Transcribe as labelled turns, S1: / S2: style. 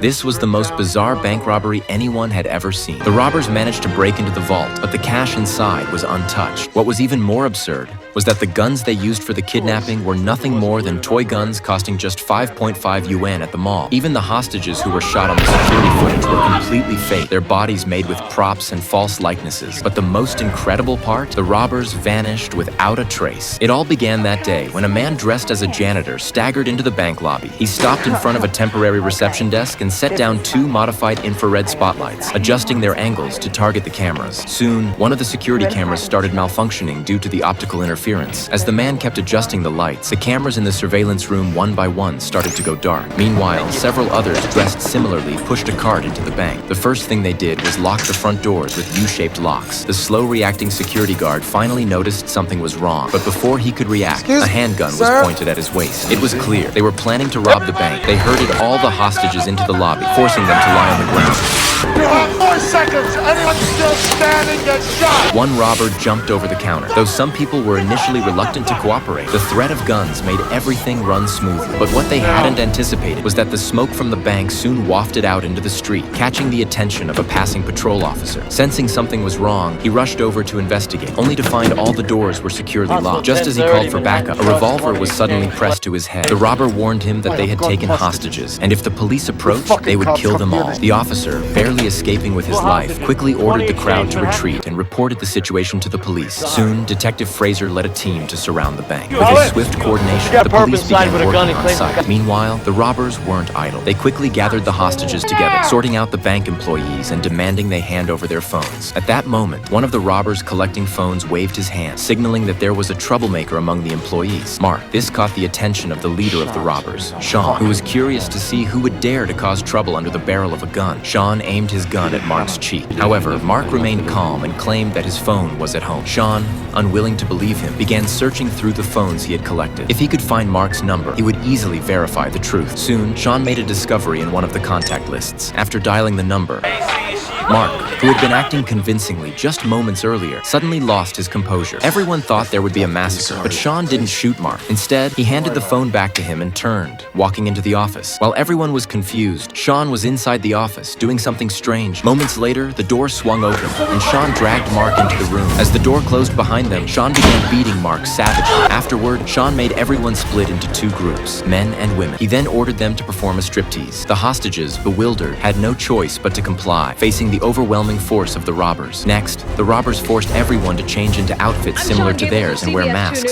S1: This was the most bizarre bank robbery anyone had ever seen. The robbers managed to break into the vault, but the cash inside was untouched. What was even more absurd was that the guns they used for the kidnapping were nothing more than toy guns costing just 5.5 yuan at the mall. Even the hostages who were shot on the security footage were completely fake, their bodies made with props and false likenesses. But the most incredible part? The robbers vanished without a trace. It all began that day when a man dressed as a janitor staggered into the bank lobby. He stopped in front of a temporary reception desk and set down two modified infrared spotlights, adjusting their angles to target the cameras. Soon, one of the security cameras started malfunctioning due to the optical interference. As the man kept adjusting the lights, the cameras in the surveillance room one by one started to go dark. Meanwhile, several others dressed similarly pushed a cart into the bank. The first thing they did was lock the front doors with U-shaped locks. The slow-reacting security guard finally noticed something was wrong, but before he could react, a handgun was pointed at his waist. It was clear they were planning to rob the bank. They herded all the hostages into the lobby, forcing them to lie on the ground.
S2: You have 4 seconds! Anyone still standing gets shot!
S1: One robber jumped over the counter. Though some people were initially reluctant to cooperate, the threat of guns made everything run smoothly. But what they hadn't anticipated was that the smoke from the bank soon wafted out into the street, catching the attention of a passing patrol officer. Sensing something was wrong, he rushed over to investigate, only to find all the doors were securely locked. Just as he called for backup, a revolver was suddenly pressed to his head. The robber warned him that they had taken hostages, and if the police approached, they would kill them all. The officer, barely escaping with his life, quickly ordered the crowd to retreat and reported the situation to the police. Soon, Detective Fraser led a team to surround the bank. With his swift coordination, the police began working on site. Meanwhile, the robbers weren't idle. They quickly gathered the hostages together, sorting out the bank employees and demanding they hand over their phones. At that moment, one of the robbers collecting phones waved his hand, signaling that there was a troublemaker among the employees. Mark. This caught the attention of the leader of the robbers, Sean, who was curious to see who would dare to cause trouble under the barrel of a gun. Sean aimed his gun at Mark's cheek. However, Mark remained calm and claimed that his phone was at home. Sean, unwilling to believe him, began searching through the phones he had collected. If he could find Mark's number, he would easily verify the truth. Soon, Sean made a discovery in one of the contact lists. After dialing the number, Mark, who had been acting convincingly just moments earlier, suddenly lost his composure. Everyone thought there would be a massacre, but Sean didn't shoot Mark. Instead, he handed the phone back to him and turned, walking into the office. While everyone was confused, Sean was inside the office, doing something strange. Moments later, the door swung open, and Sean dragged Mark into the room. As the door closed behind them, Sean began beating Mark savagely. Afterward, Sean made everyone split into 2 groups, men and women. He then ordered them to perform a striptease. The hostages, bewildered, had no choice but to comply, facing the overwhelming force of the robbers. Next, the robbers forced everyone to change into outfits similar to theirs and wear masks.